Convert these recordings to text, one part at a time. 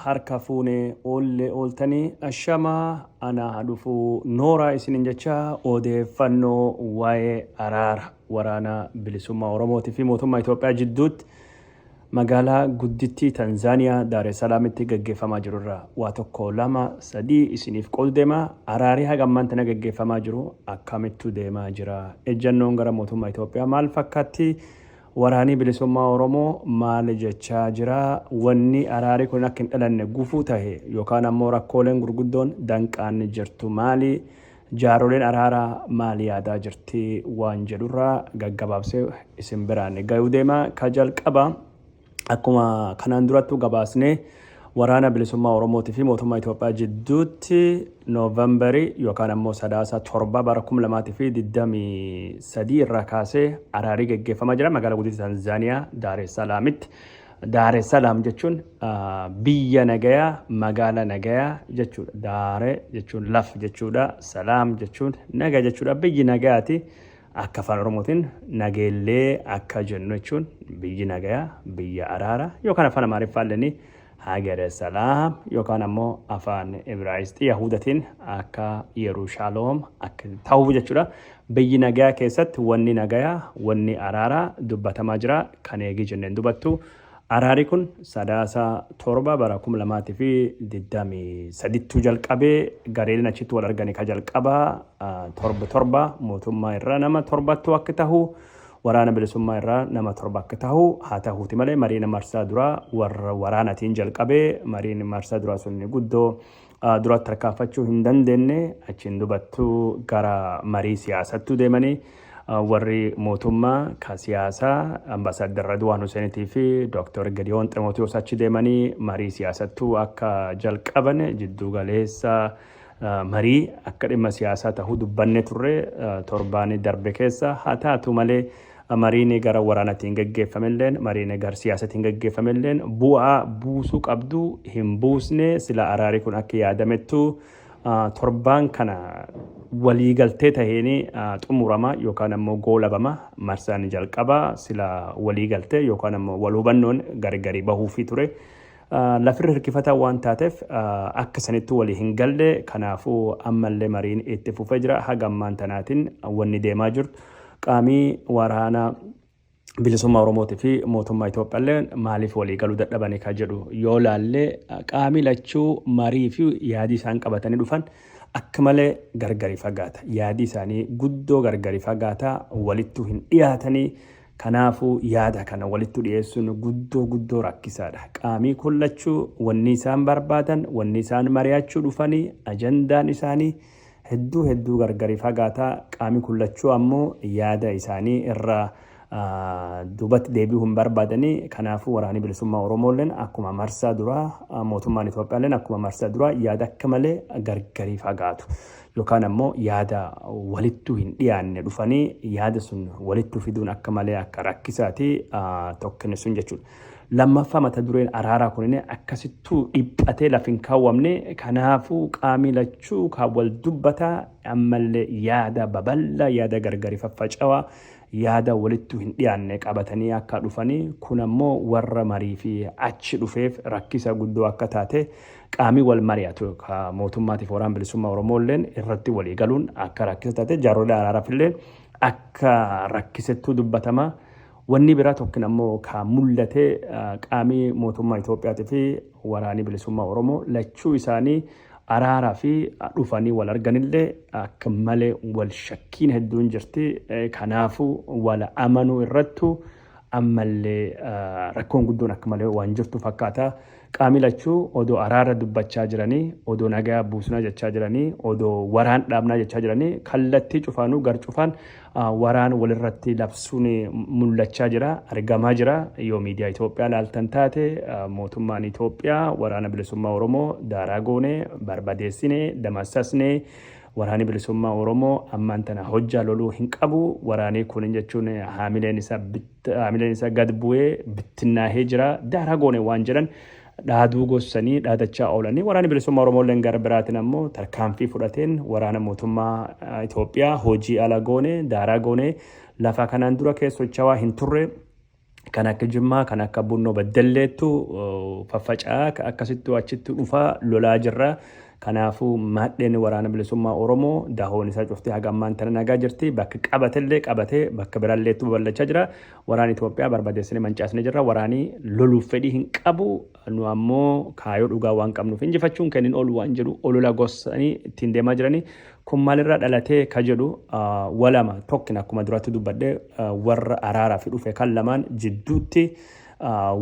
harka fuune ooltanii ashamaa ana hadufu noora isinin jecha odeeffannoo waa'ee araara waraana bilisummaa Oromootii fi mootummaa Itoophiyaa jidduutti magaalaa guddittii Tanzaaniyaa Daar es Salaamitti gaggeeffamaa jirurraa waa tokko lama sadii isiniif qoldeema araarii hagammaan tana gaggeeffamaa jiru akkamittu deemaa jira ejjannoon gara mootummaa Itoophiyaa maal fakkaatti waraanii bilisummaa Oromoo maal jechaa jira wanni araarii kun akka hin dhalanne gufuu tahe yookaan ammoo rakkooleen gurguddoon danqaan jirtu maali jaaroleen araaraa maal yaadaa jirti waan jedhurraa gaggabaabsee isin biraan ga'uu deema ka jalqaba akkuma kanaan durattu gabaasnee waraana bilisummaa Oromootii fi mootummaa Itoophiyaa jidduutti Noovembarii yookaan ammoo sadaasa torba bara 2023 irraa kaasee araarii gaggeeffamaa jira magaalaa guddittii Tanzaaniyaa Daar es Salaamitti. Daar es Salaam jechuun biyya nagayaa magaalaa nagayaa jechuudha. Daare jechuun laf jechuudha. Salaam jechuun nagaa jechuudha. Biyyi nagayaati. Akka afaan Oromootiin nageellee akka jennu jechuun biyyi nagayaa biyya araara yookaan afaan Amaariffaallee Hager Salaam yookaan ammoo afaan Ibraayistii Yahudatiin akka Yerushaaloom akka ta'uu jechuudha. Biyyi nagaa keessatti wanni nagaa wanni araaraa dubbatamaa jira kan eegi jenneen dubattu. Araari kun sadaasa torba bara 2023 jalqabee gareeleen achitti wal arganii ka jalqabaa torba mootummaa irraa nama torbattu akka tahu waraana bilisummaa irraa nama torba akka tahu haa tahuuti malee mariin marsaa duraa warra waraanatiin jalqabee mariin marsaa duraa sun guddoo duratti tarkaanfachuu hin dandeenye achiin dubattu gara marii siyaasattuu deemanii warri mootummaa ka siyaasaa ambaasaadar Radwaan Huseenitii fi Dr. Gediyoon Ximootiyoos achi deemanii marii siyaasattuu akka jalqaban jidduu galeessa marii akka dhimma siyaasaa tahuu dubbanne turre torbaan darbe keessa haa taatu malee mariin gara waraanatiin gaggeeffamilleen mariin gara siyaasatiin gaggeeffamilleen bu'aa buusuu qabdu hin buusne sila araarii kun akka yaadamettu torbaan kana waliigaltee taheen xumurama yookaan ammoo goolabama marsaan jalqaba sila waliigaltee yookaan ammoo wal hubannoon gargari bahuufi ture lafirra hirkifata waan taateef akka sanitti walii hin galle kanaafuu ammallee mariin itti fufee jira hagammaan tanaatiin wanni deemaa jirtu qaamii waraana bilisummaa Oromootii fi mootummaa Itoophiyaallee maaliif walii galuu dadhabanii ka jedhu yoo laallee qaamii lachuu marii fi yaadii isaan qabatanii dhufan akka malee gargari fagaata yaadii isaanii guddoo gargari fagaata walittu hin dhiyaatanii kanaafuu yaada kana walittu dhiyeessuun guddoo rakkisaadha qaamii kullachuu wanni isaan barbaadan wanni isaan mari'achuu dhufanii ajandaan isaanii hedduu gargari fagaata qaamii kullachuu ammoo yaada isaanii irraa dubatti deebi'uu hin barbaadanii kanaafuu waraanni bilisummaa Oromooleen akkuma marsaa duraa mootummaan Itoophiyaalleen akkuma marsaa duraa yaada akka malee gargari fagaatu yookaan ammoo yaada walittu hin dhiyaanne dhufanii yaada sun walittu fiduun akka malee akka rakkisaati tokkinne sun jechuudha. Lammaffaa mata dureen araaraa kunin akkasittuu dhiphatee lafin kaawwamne kanaafuu qaamii lachuu kan wal dubbataa ammallee yaada babal'aa yaada gargari faffaca'aa yaada walittu hin dhiyaanne qabatanii akka dhufanii kun ammoo warra marii fi achi dhufeef rakkisa guddoo akka taate qaamii wal mari'atu ka mootummaatiif waraana bilisummaa Oromoolleen irratti walii galuun akka rakkisa taate jaarolee araaraafillee akka rakkisettuu dubbatama. Wanni biraa tokkin ammoo ka mul'ate qaamii mootummaa Itoophiyaatii fi waraanni bilisummaa Oromoo lachuu isaanii araaraa fi dhufanii wal arganillee akka malee wal shakkiin hedduun jirti kanaafuu wal amanuu irrattu ammallee rakkoon guddoon akka malee waan jirtu fakkaata qaamii lachuu odoo araara dubbachaa jiranii odoo nagaa buusnaa jechaa jiranii odoo waraan dhaabnaa jechaa jiranii kallattii cufaanuu gar cufaan waraan walirratti labsuun mul'achaa jira argamaa jira yoo miidiyaa Itoophiyaa laaltan taate mootummaan Itoophiyaa waraana bilisummaa Oromoo daaraa goonee barbadeessinee damassasnee waraanni bilisummaa Oromoo ammaan tana hojjaa loluu hin qabu waraanni kun jechuun haamileen isaa gad bu'ee bittinnaahee jira daaraa goonee waan jedhan dhaaduu gossanii dhaadachaa oolanii waraanni bilisummaa Oromooleen gara biraatiin ammoo tarkaanfii fudhateen waraana mootummaa Itoophiyaa hojii ala goonee daaraa goonee lafa kanaan dura keessochaa hin turre kan akka Jimmaa, kan akka Bunnoo Beddelleettu faffaca'aa akkasittuu achitti dhufaa lolaa jirra. Kanaafuu maadheen waraana bilisummaa Oromoo dahoon isaa cuftee haga ammaan tana nagaa jirti. Bakka qabatee bakka biraalleettu babal'achaa jira. Waraana Itoophiyaa barbadeessanii mancaasanii jirra. Waraanii loluuf fedhii hin qabu. Nu ammoo kaayoo dhugaa waan qabnuuf injifachuun kennin oolu waan jedhu olola gossanii ittiin deemaa jiranii. Kun maalirraa dhalatee ka jedhu walama tokkin akkuma duratti dubbadhee warra araaraa fi dhufe kan lamaan jidduutti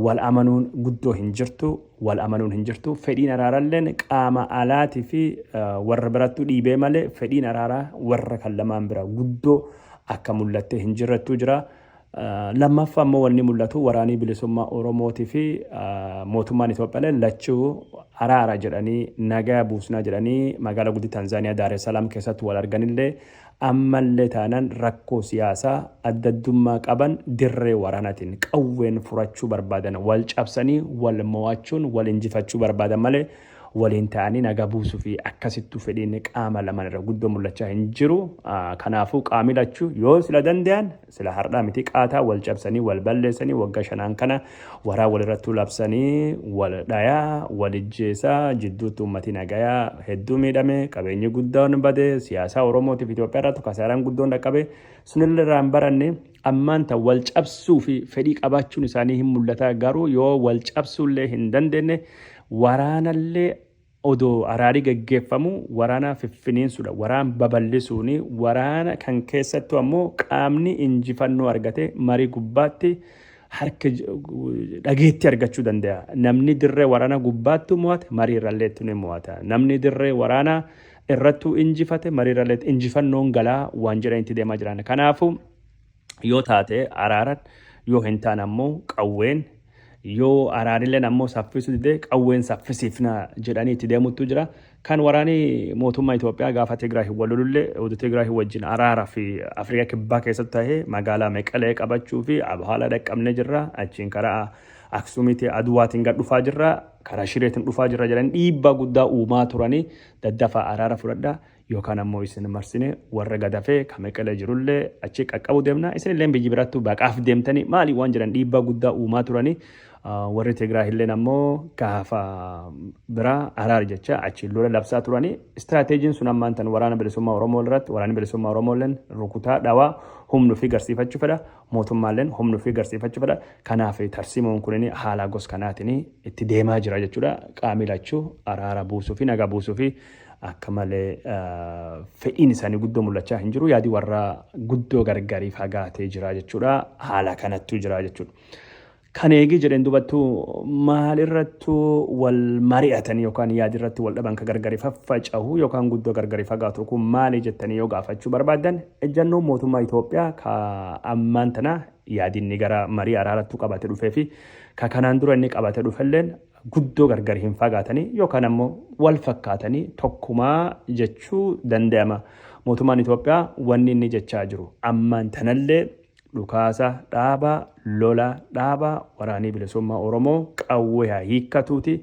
wal amanuun guddoo hin jirtu. Fedhiin araaraalleen qaama alaatii fi warra birattu dhiibee malee fedhiin araaraa warra kan lamaan bira guddoo akka mul'attee hin jirrettu jira. Lammaffaa ammoo wanni mul'atu waraanii bilisummaa Oromootii fi mootummaan Itoophiyaa lachuu araara jedhanii nagaa buusnaa jedhanii magaalaa guddii Tanzaaniyaa Daar es Salaam keessatti wal arganillee ammallee taanaan rakkoo siyaasaa addaddummaa qaban dirree waraanaatiin qawween furachuu barbaadan wal cabsanii wal mo'achuun wal injifachuu barbaadan malee waliin ta'anii nagaa buusuu fi akkasittuu fedhiin qaama lamaan irra guddoo mul'achaa hin jiru. Kanaafuu qaamni lachuu yoo sila danda'an sila hardhaa miti qaataa wal cabsanii wal balleessanii waggaa shanaan kana waraa walirratti labsanii wal dhayaa wal ijjeesaa jidduutti uummatii nagayaa hedduu miidhame qabeenyi guddaan bade siyaasaa Oromootiif Itoophiyaa irratti kasaaraan guddoon dhaqqabe sunillee irraan baranne ammaan ta'u wal cabsuu fi fedhii qabaachuun isaanii hin mul'ata. Garuu yoo wal cabsuullee hin dandeenye waraanallee odoo araarii gaggeeffamu waraana fiffiniinsuudha. Waraan babal'isuuni waraana kan keessattuu ammoo qaamni injifannoo argate marii gubbaatti harka dhageetti argachuu danda'a. Namni dirree waraana gubbaattu mo'ate marii irralleetti ni mo'ata. Namni dirree waraana irrattuu injifate marii irralleetti injifannoon galaa waan jedhanitti deemaa jiran. Kanaafuu yoo taate araaran yoo hin taane ammoo qawween yoo araanilleen ammoo saffisuu didee qawween saffisiifna jedhanii itti deemutu jira. Kan waraanii mootummaa Itoophiyaa gaafa Tigraay wal lolullee oduu Tigraay wajjin araaraa fi Afrikaa kibbaa keessatti ta'ee magaalaa Meqalee qabachuu fi haala dhaqqabnee jirra. Achiin karaa Aksuumiitii Aduwaatiin gad dhufaa jirra. Karaa Shireetiin dhufaa jirra jedhanii dhiibbaa guddaa uumaa turanii daddafaa araara fudhadhaa yookaan ammoo isin marsine warra gadafee kan Meqalee jirullee achi qaqqabu deemna. Isinillee biyyi birattuu baqaaf deemtanii maali waan jedhan dhiibbaa guddaa uumaa turanii. Warri Tigraay illee ammoo gaafa biraa araara jecha achi lola labsaa turanii. Istiraateejiin sun ammaan tan waraana bilisummaa Oromoo irratti waraana bilisummaa Oromoo illeen rukutaa dhawaa humnuu fi garsiifachuu fedha. Mootummaalleen humnuu fi garsiifachuu fedha. Kanaaf tarsiimoon kunin haala gos kanaatiin itti deemaa jira jechuudha. Qaamni lachuu araara buusuu fi nagaa buusuu fi akka malee fedhiin isaanii guddoo mul'achaa hin jiru. Yaadi warra guddoo gargarii fagaatee jira jechuudha. Haala kanattuu jira jechuudha. Kan eegi jedheen dubattuu maalirrattuu wal mari'atanii yookaan yaadirratti wal dhaban ka gargari faffaca'u yookaan guddoo gargari fagaatu kun maali jettanii yoo gaafachuu barbaadan ejjannoo mootummaa Itoophiyaa ka ammaan tana yaadinni gara marii araarattuu qabate dhufee fi ka kanaan dura inni qabate dhufelleen guddoo gargari hin fagaatanii yookaan ammoo wal fakkaatanii tokkumaa jechuu danda'ama. Mootummaan Itoophiyaa wanni inni jechaa jiru ammaan tanallee dhukaasa dhaabaa lola dhaabaa waraanii bilisummaa Oromoo qawwee hiikkatuuti.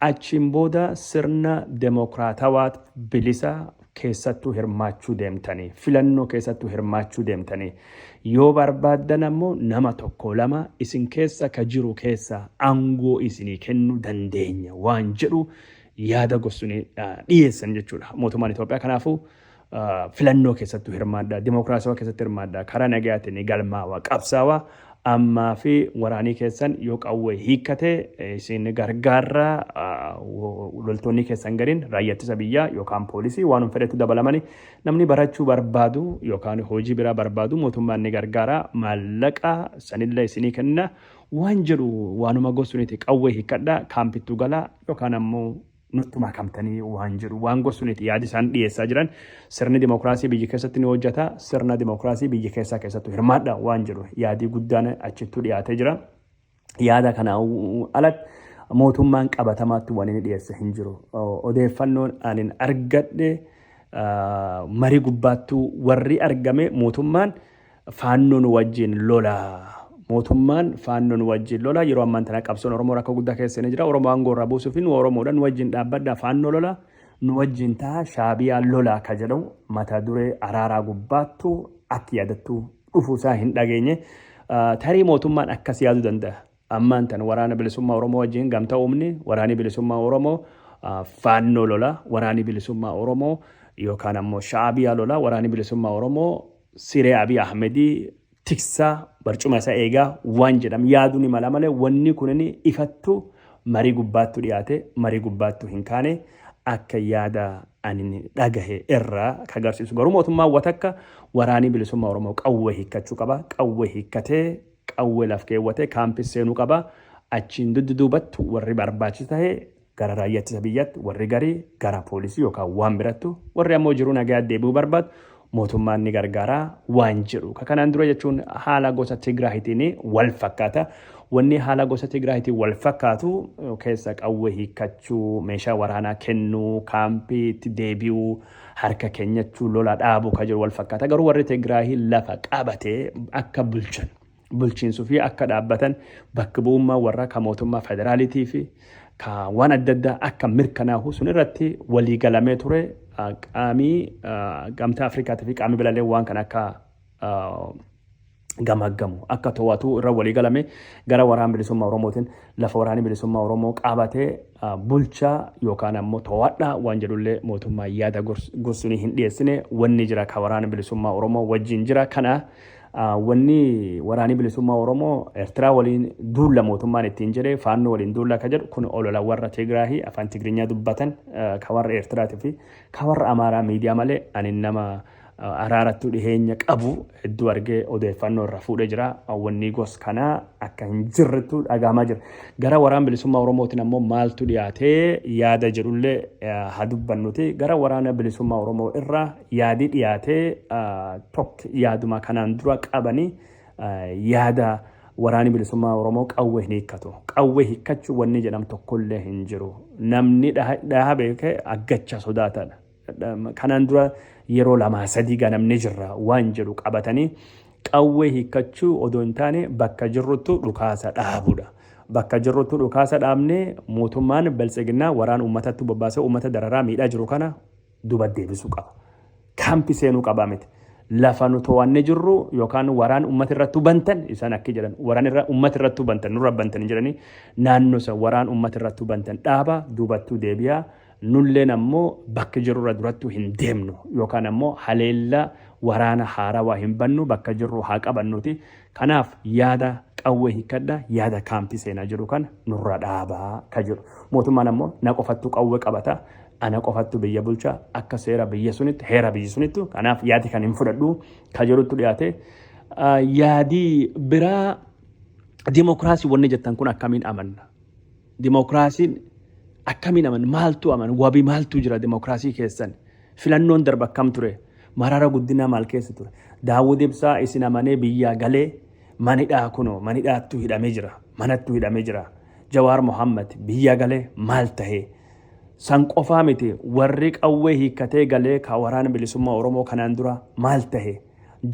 Achiin booda sirna demokraatawaa bilisa keessattuu hirmaachuu deemtanii filannoo keessattuu hirmaachuu deemtanii yoo barbaadan ammoo nama tokko lama isin keessa ka jiru keessa aangoo isinii kennuu dandeenya waan jedhu yaada gosuun dhiyeessan jechuudha mootummaan Itoophiyaa. Kanaafuu filannoo keessattuu hirmaadhaa dimokiraasawaa keessatti hirmaadhaa karaa nagayaatiin galmaawaa qabsaawaa ammaa fi waraanii keessan yoo qawwee hiikkate isin gargaarraa loltoonni keessan gariin raayyaa ittisa biyyaa yookaan poolisii waan fedhetu dabalamanii namni barachuu barbaadu yookaan hojii biraa barbaadu mootummaan ni gargaaraa maallaqa sanillee isinii kenna waan jedhu waanuma gosuuniti qawwee hiikkadhaa kaampittuu galaa yookaan ammoo nutti makamtanii waan jedhu waan gosuuniti yaadi isaan dhiyeessaa jiran. Sirni dimokiraasii biyya keessatti ni hojjeta. Sirna dimokiraasii biyya keessattuu hirmaadha waan jedhu yaadi guddaan achittuu dhiyaatee jira. Yaada kana alatti mootummaan qabatamaatti waan inni dhiyeesse hin jiru. Odeeffannoon ani argadhe marii gubbaattuu warri argame mootummaan faannoon wajjin lolaa. Mootummaan faannoon wajjin lola yeroo ammaan tana qabsoon Oromoo rakkoo guddaa keessa ni jira. Oromoo aangoo irraa buusuuf nu Oromoodhaan wajjin dhaabbadhaa faannoo lola nu wajjin ta'a shaabiyaa lola ka jedhamu mata duree araaraa gubbaattu akka yaadattu dhufuusaa hin dhageenye tarii mootummaan akkas yaaduu danda'a. Ammaan tan waraana bilisummaa Oromoo wajjin gamtaa uumni waraani bilisummaa Oromoo faannoo lola waraani bilisummaa Oromoo yookaan ammoo shaabiyaa lola waraani bilisummaa Oromoo siree Abiy Ahmedii tiksaa barcuma isaa eegaa waan jedham yaaduu ni mala malee wanni kunini ifattu marii gubbaattu dhiyaate marii gubbaattu hin kaane akka yaada ani dhagahe irraa kagarsiisu garuu mootummaan watakka waraani bilisummaa Oromoo qawwee hiikkachuu qaba qawwee hiikkatee qawwee laf keewwatee kaampis seenuu qaba achiin dudduubattu warri barbaachisu ta'e gara raayyaa ittisa biyyaatti warri garii gara poolisii yookaan waan birattu warri ammoo jiru nagaa deebi'uu barbaadu mootummaan ni gargaaraa waan jedhu kanaan dura jechuun haala gosa Tigraayitiin wal fakkaata wanni haala gosa Tigraayitiin wal fakkaatu keessa qawwee hiikkachuu meeshaa waraanaa kennuu kaampiitti deebi'uu harka keenyachuu lola dhaabuu ka jiru wal fakkaata garuu warri Tigraayii lafa qabatee akka bulchiinsuu fi akka dhaabbatan bakka bu'ummaa warra ka mootummaa federaalitii fi ka waan adda addaa akka mirkanaa'u sun irratti walii galamee ture qaamii gamtaa Afrikaatii fi qaamii bilallee waan kan akka gamaggamu akka to'atu irra walii galame gara waraana bilisummaa Oromootiin lafa waraana bilisummaa Oromoo qabatee bulchaa yookaan ammoo to'adhaa waan jedhullee mootummaa yaada gorsuni hin dhiyeessine wanni jira ka waraana bilisummaa Oromoo wajjin jira kana wanni waraani bilisummaa Oromoo Eertiraa waliin duula mootummaan ittiin jedhee faannoo waliin duula ka jedhu kun olola warra Tigraahii afaan Tigiriinyaa dubbatan ka warra Eertiraatii fi ka warra Amaaraa miidiyaa malee ani nama araarattuu dhiheenya qabu hedduu argee odeeffannoo irra fuudhee jira wanni gos kanaa akka hin jirrettu dhagahamaa jira gara waraana bilisummaa Oromootiin ammoo maaltu dhiyaatee yaada jedhullee haa dubbannuti gara waraana bilisummaa Oromoo irraa yaadi dhiyaatee tokko yaaduma kanaan dura qabanii yaada waraani bilisummaa Oromoo qawwee hiikkatu qawwee hiikkachuu wanni jedhamu tokkollee hin jiru namni dhaha beekee aggacha sodaatadha kanaan dura yeroo lama sadii ganamne jirra waan jedhu qabatanii qawwee hiikkachuu odoo hin taane bakka jirrutti dhukaasa dhaabuudha bakka jirrutti dhukaasa dhaabne mootummaan balseeginaa waraan uummatatti bobbaasee uummata dararaa miidhaa jiru kana duba deebisuu qaba kaampi seenuu qaba miti lafa nu to'annee jirru yookaan waraan uummata irratti bantan isaan akka jedhan waraan irra uummata irratti bantan nurra bantan jedhanii naannoo san waraan uummata irratti bantan dhaaba dubattuu deebi'a nulleen ammoo bakka jirurra durattuu hin deemnu yookaan ammoo haleella waraana haarawaa hin bannu bakka jirru haa qabannuti kanaaf yaada qawwee hiikkadha yaada kaampii seenaa jiru kana nurra dhaabaa ka jiru mootummaan ammoo na qofattu qawwee qabata ana qofattu biyya bulchaa akka seera biyya sunitti heera biyya sunitti kanaaf yaadi kan hin fudhadhu ka jirutti dhiyaate yaadi biraa dimokiraasii wanni jettan kun akkamiin amanna dimokiraasiin akkamiin aman maaltu aman wabii maaltu jira dimokiraasii keessan filannoon darba akkam ture maraara guddinaa maal keessa ture Daawud Ibsaa isin amanee biyyaa galee manidhaa kuno manidhaattu hidhamee jira manattu hidhamee jira Jawaar Mohammad biyyaa galee maal tahee san qofaa miti warri qawwee hiikkatee galee ka waraana bilisummaa Oromoo kanaan dura maal tahee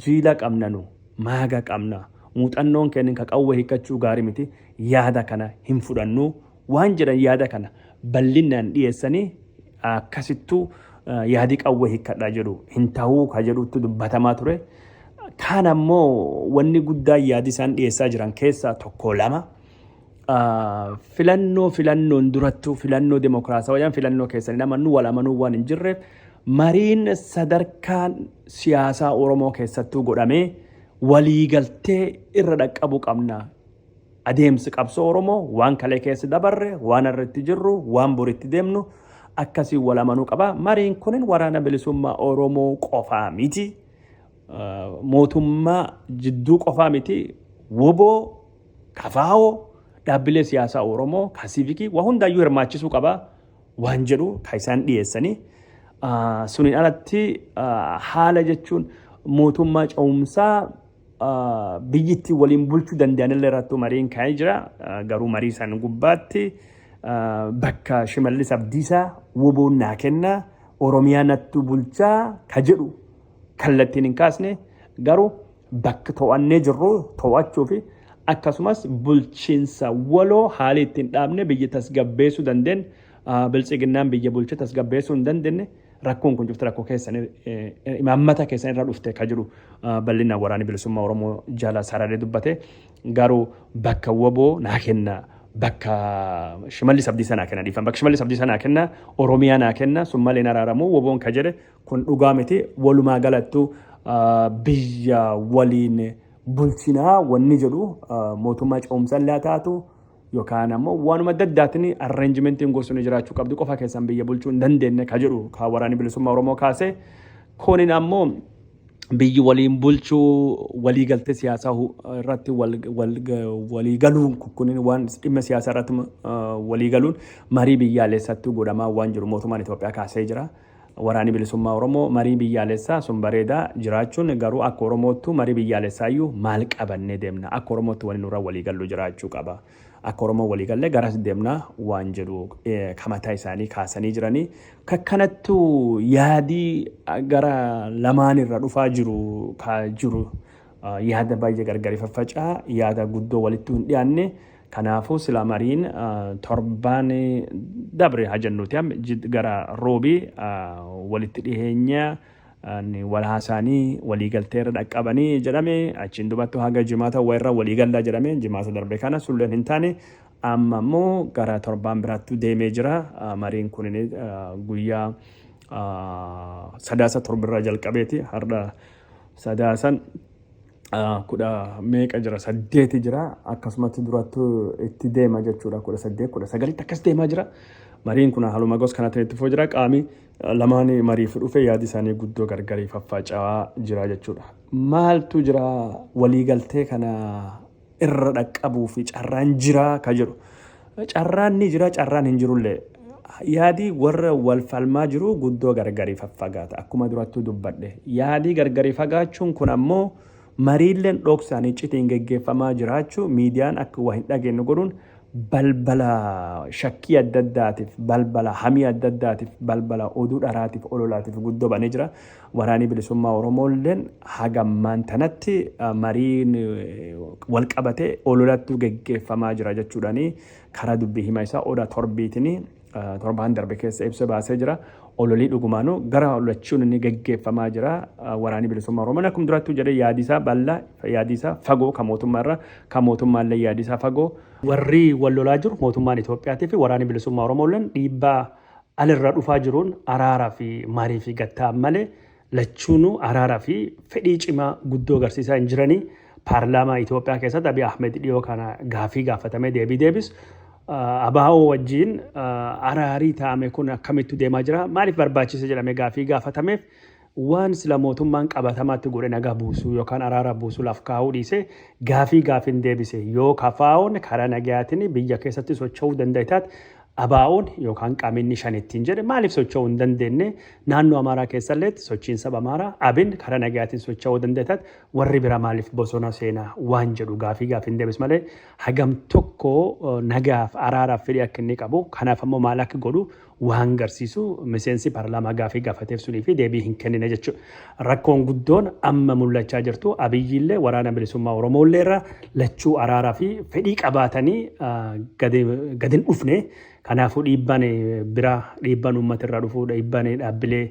jiila qabnanu maaga qabna muuxannoon kennin ka qawwee hiikkachuu gaarii miti yaada kana hin fudhannu waan jedhan yaada kana bal'inaan dhiyeessanii akkasittuu yaadi qawwee hiikkadhaa jedhu hin ta'uu ka jedhutti dubbatamaa ture kaan ammoo wanni guddaa yaadi isaan dhiyeessaa jiran keessaa tokko lama filannoon durattuu filannoo demokiraasawaa wajjin filannoo keessanii amanuu wal amanuu waan hin jirreef mariin sadarkaan siyaasaa Oromoo keessattuu godhamee waliigaltee irra dhaqqabuu qabna adeemsi qabsoo Oromoo waan kalee keessa dabarre waan irratti jirru waan boritti deemnu akkasii wal amanuu qaba mariin kunin waraana bilisummaa Oromoo qofaa miti mootummaa jidduu qofaa miti woboo kafaa'oo dhaabbilee siyaasaa Oromoo ka siivikii waa hundaayyuu hirmaachisuu qaba waan jedhu ka isaan dhiyeessanii suniin alatti haala jechuun mootummaa ce'umsaa biyyittii waliin bulchuu danda'anillee irratti mariin ka'ee jira garuu marii san gubbaatti bakka Shimallis Abdiisaa woboon naa kenna Oromiyaa nattu bulchaa ka jedhu kallattiin hin kaasne garuu bakka to'annee jirru to'achuu fi akkasumas bulchiinsa waloo haala ittiin dhaabne biyya tasgabbeessuu dandeen biltsiginnaan biyya bulche tasgabbeessuu hin dandeenye rakkoon kun cufti rakkoo keessan imaammata keessan irra dhufte ka jiru bal'inaan waraanni bilisummaa Oromoo jala sararee dubbate garuu bakka woboo naa kenna bakka Shimallis Abdiisaa naa kenna dhiifan bakka Shimallis Abdiisaa naa kenna Oromiyaa naa kenna sun malee araaramu woboon ka jedhe kun dhugaa miti walumaa galattu biyya waliin bulchinaa wanni jedhu mootummaa ce'umsaan laa taatu yookaan ammoo waanuma daddaatiin arranjimentiin gosuun jiraachuu qabdu qofa keessan biyya bulchuu hin dandeenye ka jedhu ka waraanni bilisummaa Oromoo kaase kunin ammoo biyyi waliin bulchuu waliigaltee siyaasaa irratti waliigaluun kunin waan dhimma siyaasaa irratti waliigaluun marii biyyaalessaatti godhamaa waan jiru mootummaan Itoophiyaa kaasee jira. Waraanni bilisummaa Oromoo marii biyyaalessaa sun bareedaa jiraachuun garuu akka Oromoottu marii biyyaalessaayyuu maal qabannee deemna akka Oromoottu waliin irra waliigallu jiraachuu qaba. Akka Oromoo waliigallee garas deemna waan jedhu kamataa isaanii kaasanii jiranii kakkanattu yaadii gara lamaan irra dhufaa jiru yaada baay'ee gargari faffacaa yaada guddoo walitti hin dhiyaanne kanaafuu sila mariin torbaan dabre hajannuuti gara roobii walitti dhiheenya walhaasaanii waliigaltee irra dhaqqabanii jedhame achiin dubattu haga jimaata irra waliigallaa jedhame jimaata darbe kana sulleen hin taane amma immoo gara torbaan biraattu deemee jira mariin kun guyyaa sadaasa torbirraa jalqabeeti har'a sadaasan kudha meeqa jira 8 jira akkasumatti durattu itti deema jechuudha 18 19 akkas deemaa jira mariin kun haluma gos kanatti itti foo jira qaami lamaan mariif dhufe yaadi isaanii guddoo gargarii faffacaa jira jechuudha maaltu jira waliigaltee kana irra dhaqqabuu fi carraan jira ka jedhu carraan ni jira carraan hin jirullee yaadi warra wal falmaa jiru guddoo gargarii faffagaata akkuma durattu dubbadhe yaadi gargarii fagaachuun kun ammoo mariilleen dhoksaanii citiin geggeeffamaa jiraachuu miidiyaan akka waa hin dhageenye godhuun balbala shakkii adda addaatiif balbala hamii adda addaatiif balbala oduu dharaatiif ololaatiif guddoo banee jira waraanni bilisummaa Oromoolleen hagammaan tanatti mariin wal qabatee ololattu geggeeffamaa jira jechuudhaani karaa dubbii himaa isaa oda torbiitiin torbaan darbe keessa ibsa baasee jira ololii dhugumaanu gara olachuun inni geggeeffamaa jira waraanni bilisummaa Oromoo akkuma durattuu jedhe yaadisaa bal'aa yaadisaa fagoo kan mootummaarra kan mootummaallee yaadisaa fagoo warri wal lolaa jiru mootummaan Itoophiyaatii fi waraanni bilisummaa Oromoolleen dhiibbaa alirra dhufaa jiruun araaraa fi marii fi gattaa malee lachuunu araaraa fi fedhii cimaa guddoo agarsiisaa hin jiranii paarlaamaa Itoophiyaa keessatti Abiy Ahmed dhiyoo kana gaafii gaafatamee deebisu abaa'oo wajjin araarii taa'ame kun akkamitti deemaa jira maaliif barbaachise jedhame gaafii gaafatameef waan sila mootummaan qabatamaatti godhe nagaa buusuu yookaan araara buusuudhaaf kaa'uu dhiise gaafiin deebise yoo kafaa'oon karaa nagayaatiin biyya keessatti socho'uu danda'itaat abaa'oon yookaan qaamni shanittiin jedhe maaliif socho'uu hin dandeenye naannoo Amaaraa keessallee sochiin saba Amaaraa abin karaa nagayaatiin socho'uu danda'itaat warri bira maaliif bosona seenaa waan jedhu gaafiin deebis malee hagam tokko nagaaf araaraaf fedhii akka inni qabu kanaaf ammoo maal akka godhu waan garsiisu miseensi paarlaamaa gaafii gaafateef sunii fi deebii hin kennine jechuudha. Rakkoon guddoon amma mul'achaa jirtu Abiyyiillee waraana bilisummaa Oromoollee irra lachuu araaraa fi fedhii qabaatanii gadin dhufne kanaafuu dhiibbaan biraa dhiibbaan uummata irraa dhufu dhiibbaan dhaabbilee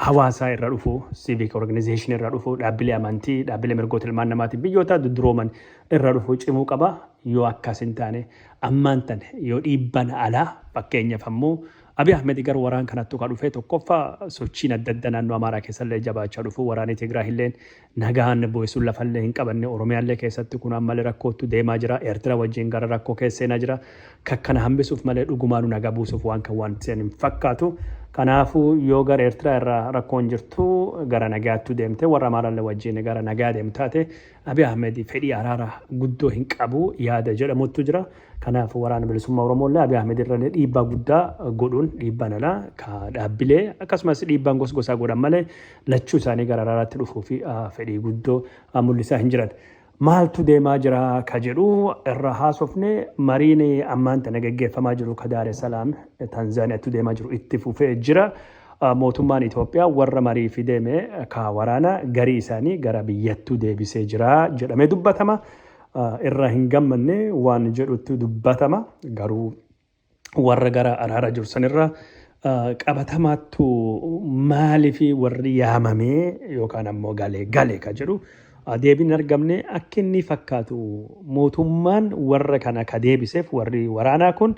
hawaasaa irra dhufu civic organization irra dhufu dhaabbilee amantii dhaabbilee mirgoota ilmaan namaatiin biyyoota durooman irra dhufu cimuu qaba yoo akkas hin taane ammaan tan yoo dhiibbaan alaa fakkeenyaaf ammoo Abiy Ahmed gara waraan kanatti ka dhufe tokkoffaa sochiin adda addaa naannoo Amaaraa keessallee jabaachaa dhufu waraanni Tigraahillee nagaan bu'isuun lafallee hin qabanne Oromiyaallee keessatti kun ammallee rakkootu deemaa jira Eertira wajjin gara rakkoo keesseenaa jira kakkana hambisuuf malee dhugumaanu nagaa buusuuf waan kan waan seen hin fakkaatu kanaafuu yoo gara Eertira irraa rakkoon jirtu gara nagaatti deemte warra Amaaraallee wajjin gara nagaa deemtaate Abiy Ahmed fedhii araara guddoo hin qabu yaada jedhamutu jira kanaafuu waraana bilisummaa Oromoollee Abiy Ahmed irra dhiibbaa guddaa godhuun dhiibbaan alaa ka dhaabbilee akkasumas dhiibbaan gosa godhan malee lachuu isaanii gara araaraatti dhufuu fi fedhii guddoo mul'isaa hin jiran. Maaltu deemaa jira ka jedhu irra haasofne mariin ammaan tana gaggeeffamaa jiru ka Daar es Salaam Tanzaaniyaatti deemaa jiru itti fufee jira. Mootummaan Itoophiyaa warra marii fi deeme ka waraana garii isaanii gara biyyattuu deebisee jira jedhamee dubbatama. Irra hin gammanne waan jedhutti dubbatama garuu warra gara araara jiru sanirra qabatamaattu maaliif warri yaamamee yookaan ammoo galee ka jedhu deebiin argamne akka inni fakkaatu mootummaan warra kana ka deebiseef warri waraanaa kun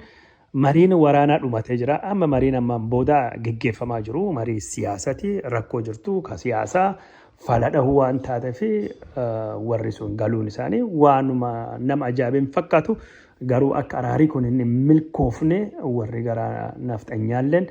mariin waraanaa dhumatee jira. Amma mariin ammaan booda geggeeffamaa jiru marii siyaasati rakkoo jirtu ka siyaasaa faladhahu waan taateef warri sun galuun isaanii waanuma nama ajaa'ibeen fakkaatu. Garuu akka araarii kun inni milkoofne warri gara nafxanyaalleen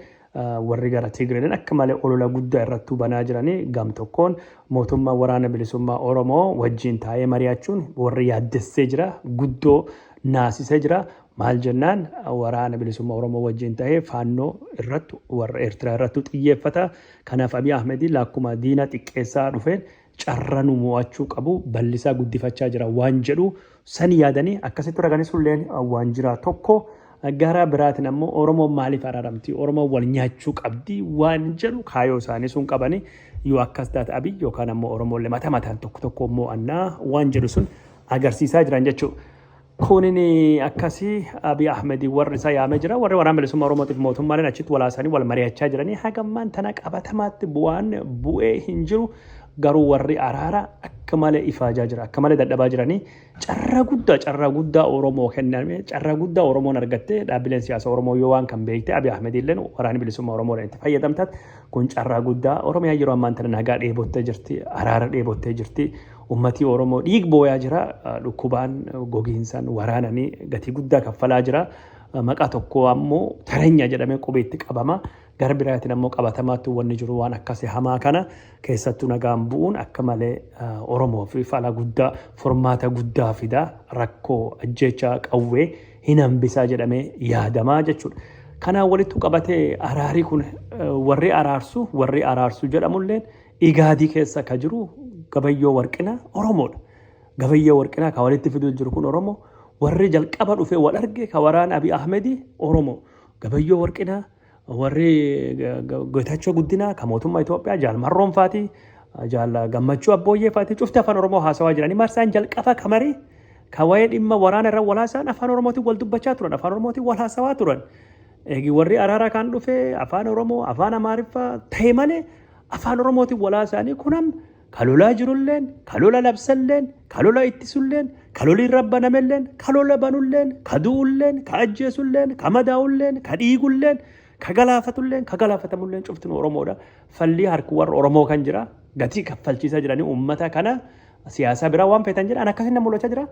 warri gara Tigreeleen akka malee olola guddaa irratti banaa jiranii gam tokkoon mootummaa waraana bilisummaa Oromoo wajjin taa'ee mari'achuun warri yaaddessee jira guddoo naasisee jira. Maal jennaan waraana bilisummaa Oromoo wajjin ta'ee faannoo irratti warra Eertiraa irratti xiyyeeffata. Kanaaf Abiy Ahmed lakkuma diina xiqqeessaa dhufeen carra nu mo'achuu qabu bal'isaa guddifachaa jira waan jedhu san yaadanii akkasitti raganisulleen waan jira tokko gara biraatiin ammoo Oromoo maaliif araaramti Oromoo wal nyaachuu qabdi waan jedhu kaayoo isaanii sun qabanii yoo akkas taate Abiy yookaan ammoo Oromoolle mataan tokko mo'annaa waan jedhu sun agarsiisaa jiran jechuudha. Kunin akkasii Abiy Ahmed warri isaa yaamee jira warri waraana bilisummaa Oromootiif mootummaan achitti walaasanii wal mari'achaa jiranii hagammaan tana qabatamaatti bu'aan bu'ee hin jiru. Garuu warri araara akka malee ifaajaa jira akka malee dadhabaa jiranii carraa guddaa Oromoo kenname carraa guddaa Oromoon argatte dhaabbileen siyaasa Oromoo yoo waan kan beekte Abiy Ahmed illee waraana bilisummaa Oromoo itti fayyadamtat kun carraa guddaa Oromiyaa yeroo ammaan tana nagaa dheebottee jirti araara dheebottee jirti ummatii Oromoo dhiig booyaa jira dhukkubaan gogiinsaan waraananii gatii guddaa kaffalaa jira maqaa tokko ammoo tareenya jedhamee qubeetti qabama. Gara biraatiin ammoo qabatamaatti wanni jiru waan akkasii hamaa kana keessattuu nagaan bu'uun akka malee Oromoo fi fala guddaa formaata guddaa fida rakkoo ajjeechaa qawwee hin hambisaa jedhamee yaadamaa jechuudha. Kanaan walitti qabatee araarii kun warri araarsu jedhamulleen igaadii keessa ka jiru Gabayyoo Warqinaa Oromoodha. Gabayyoo Warqinaa ka walitti fiduu jiru kun Oromoo warri jalqaba dhufee wal arge ka waraana Abiy Ahmed Oromoo Gabayyoo Warqinaa warri Geetachoo Guddinaa ka mootummaa Itoophiyaa Jaal Marroon Faati Jaal Gammachuu Abbooyyee Faati cufti afaan Oromoo haasawaa jiranii marsaan jalqaba kamarii ka waa'ee dhimma waraana irra walaasaan afaan Oromootiin wal dubbachaa turan afaan Oromootiin wal haasawaa turan. Eegi warri araaraa kan dhufe afaan Oromoo afaan Amaariffaa ta'e malee afaan Oromootiin walaasaanii kunam kalolaa jirulleen kalola labsalleen kalola ittisulleen kalolii rabbanamelleen kalola banulleen kaduulleen ka ajjeesulleen ka madaa'ulleen ka dhiigulleen ka galaafatamulleen cuftin Oromoodha. Fallii harku warra Oromoo kan jira gatii kaffalchiisaa jiranii uummata kana siyaasa biraa waan feetan jedhan akkasiin nama mul'achaa jira.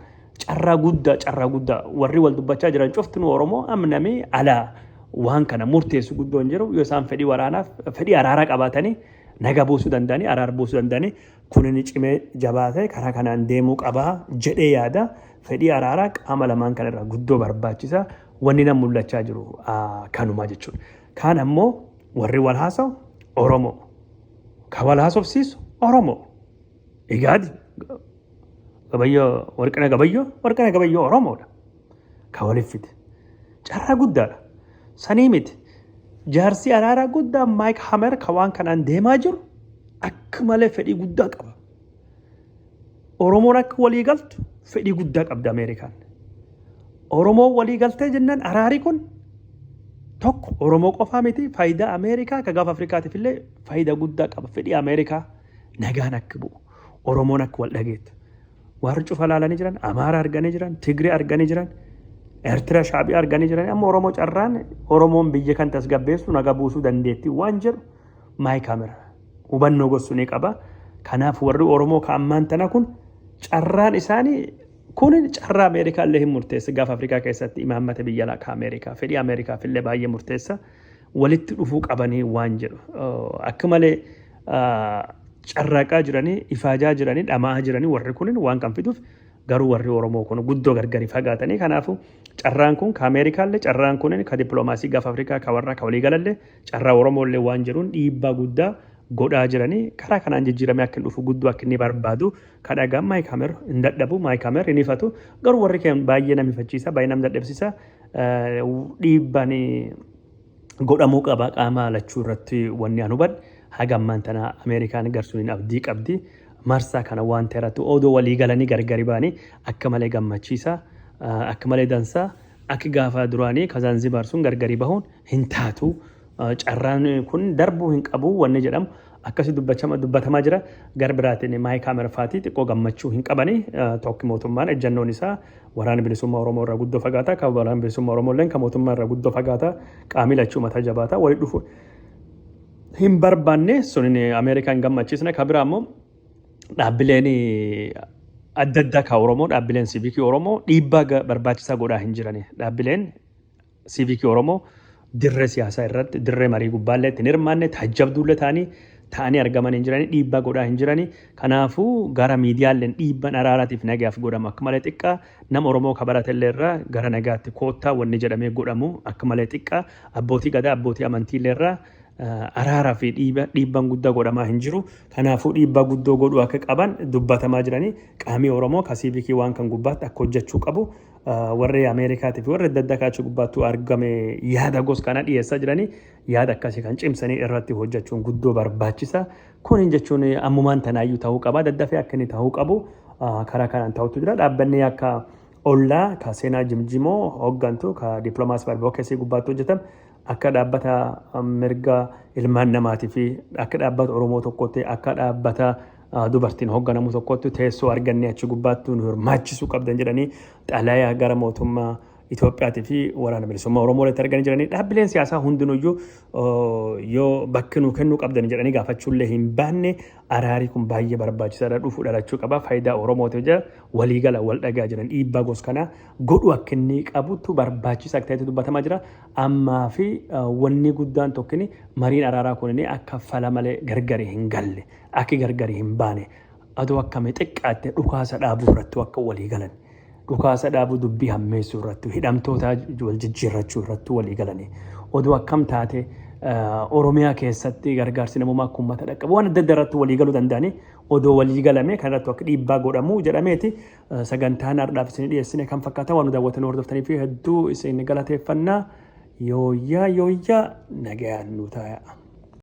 Carraa guddaa warri wal dubbachaa jiran cuftin Oromoo amnamee alaa waan kana murteessu guddoon jiru yoo isaan fedhii waraanaaf fedhii araaraa qabaatanii naga buusuu danda'anii araara buusuu danda'anii kunin cimee jabaatee karaa kanaan deemuu qabaa jedhee yaada. Fedhii araaraa qaama lamaan kanarraa guddoo barbaachisa wanni nama mul'achaa jiru kanuma jechuudha. Kaan ammoo warri wal haasa'u Oromoo ka wal haasofsiisu Oromoo egaadi Warqinaa Gabayyoo Oromoodha ka waliif fide carraa guddaadha sanii miti. Jaarsi araaraa guddaa Maayik Hamer ka waan kanaan deemaa jiru akka malee fedhii guddaa qaba. Oromoon akka walii galtu fedhii guddaa qabda Ameerikaan. Oromoo walii galtee jennaan araarii kun tokko Oromoo qofaa miti faayidaa Ameerikaa ka gaafa Afrikaatiif illee faayidaa guddaa qaba. Fedhii Ameerikaa nagaan akka bu'u Oromoon akka wal dhageettu warri cufa laalanii jiran Amaara arganii jiran Tigree arganii jiran Eertiraa Shaabii arganii jiran amma Oromoo carraan Oromoon biyya kan tasgabbeessu naga buusuu dandeetti waan jedhu Maayik Hamer hubannoo gosu ni qaba. Kanaaf warri Oromoo ka ammaan tana kun carraan isaanii kun carraa Ameerikaa illee hin murteessa gaafa Afrikaa keessatti imaammata biyya laa Ameerikaa fedhii Ameerikaaf illee baay'ee murteessa walitti dhufuu qabanii waan jedhu akka malee carraaqaa jiranii ifaajaa jiranii dhamaa jiranii warri kun waan kan fiduuf garuu warri Oromoo kun guddoo gargari fagaatanii kanaafu carraan kun ka Ameerikaallee carraan kun ka dippiloomaasii gaafa Afrikaa ka warra ka walii galallee carraa Oromoollee waan jedhuun dhiibbaa guddaa godhaa jiranii karaa kanaan jijjiiramee akka dhufu guddoo akka inni barbaadu kadhagaa Maayik Hamer hin dadhabu Maayik Hamer hin ifatu garuu warri keen baay'ee nama ifachiisa baay'ee nama dadhabsiisa dhiibbaan godhamuu qaba qaama lachuu irratti wanni an hubadhe haga ammaan tana Ameerikaan garsuun abdii qabdi. Marsaa kana waan ta'eerratti odoo walii galanii gargari baanii akka malee gammachiisa akka malee dansaa akka gaafa duraanii ka Zanzibar sun gargari bahuun hin taatu carraan kun darbuu hin qabu wanni jedhamu akkasi dubbatamaa jira gar biraatiin maayii kaamerafaatii xiqqoo gammachuu hin qabani tokki mootummaan ejjannoon isaa waraana bilisummaa Oromoo irraa guddoo fagaata kan waraana bilisummaa Oromoo illee kan mootummaa irraa guddoo fagaata qaamii lachuu mataa jabaata walitti dhufu hin barbaanne sunin Ameerikaan gammachiisne kan biraa immoo dhaabbileen adda addaa ka Oromoo dhaabbileen siivikii Oromoo dhiibbaa barbaachisaa godhaa hin jirani dhaabbileen siivikii Oromoo dirree siyaasaa irratti dirree marii gubbaallee ittiin hirmaanne taajjabduullee ta'anii argaman hin jirani dhiibbaa godhaa hin jirani kanaafuu gara miidiyaaleen dhiibbaan araaraatiif nagaaf godhamu akka malee xiqqaa nama Oromoo kabaratellee irraa gara nagaatti koottaa wanni jedhamee godhamu akka malee xiqqaa abbootii gadaa abbootii amantiillee irraa araaraa fi dhiibbaan guddaa godhamaa hin jiru kanaafuu dhiibbaa guddoo godhuu akka qaban dubbatamaa jiranii qaamii Oromoo ka siivikii waan kan gubbaatti akka hojjechuu qabu warri Ameerikaatii fi warri adda addaa kaachuu gubbaattuu argame yaada gos kana dhiyeessaa jiranii yaada akkasii kan cimsanii irratti hojjechuun guddoo barbaachisa kun hin jechuun ammumaan tanaayyuu ta'uu qaba daddafee akka inni ta'uu qabu karaa kanaan ta'utu jira dhaabbanni akka ollaa ka seenaa jimjimoo hooggantu ka dippiloomaasii advokeesii gubbaatti hojjetam akka dhaabbata mirga ilmaan namaatii fi akka dhaabbata Oromoo tokkotti akka dhaabbata dubartiin hoogganamu tokkotti teessoo argannee achi gubbaatti nu hirmaachisuu qabdan jedhanii xalayaa gara mootummaa Itoophiyaatii fi waraana bilisummaa Oromoo walitti arganii jiranii dhaabbileen siyaasaa hundinuyyuu yoo bakki nu kennuu qabdan jedhanii gaafachuullee hin baanne araarii kun baay'ee barbaachisaadha dhufuu dhalachuu qaba faayidaa Oromootiif jira waliigala wal dhagaa jiran dhiibbaa gos kana godhu akka inni qabutu barbaachisaa akka ta'etu dubbatamaa jira ammaa fi wanni guddaan tokkini mariin araaraa kun akka fala malee gargari hin galle akka gargari hin baane adoo akkame xiqqaatte dhukaasa dhaabuu irratti akka walii galan dhukaasa dhaabuu dubbii hammeessuu irratti hidhamtoota wal jijjiirrachuu irratti walii galanii oduu akkam taate Oromiyaa keessatti gargaarsi namummaa akka uummata dhaqqabu waan adda addaa irratti walii galuu danda'anii odoo walii galame kan irratti akka dhiibbaa godhamu jedhameeti sagantaan har'aaf isin dhiyeessine kan fakkaata waan nu daawwatanii hordoftanii fi hedduu isin galateeffannaa yooyyaa nagayaan nu ta'a.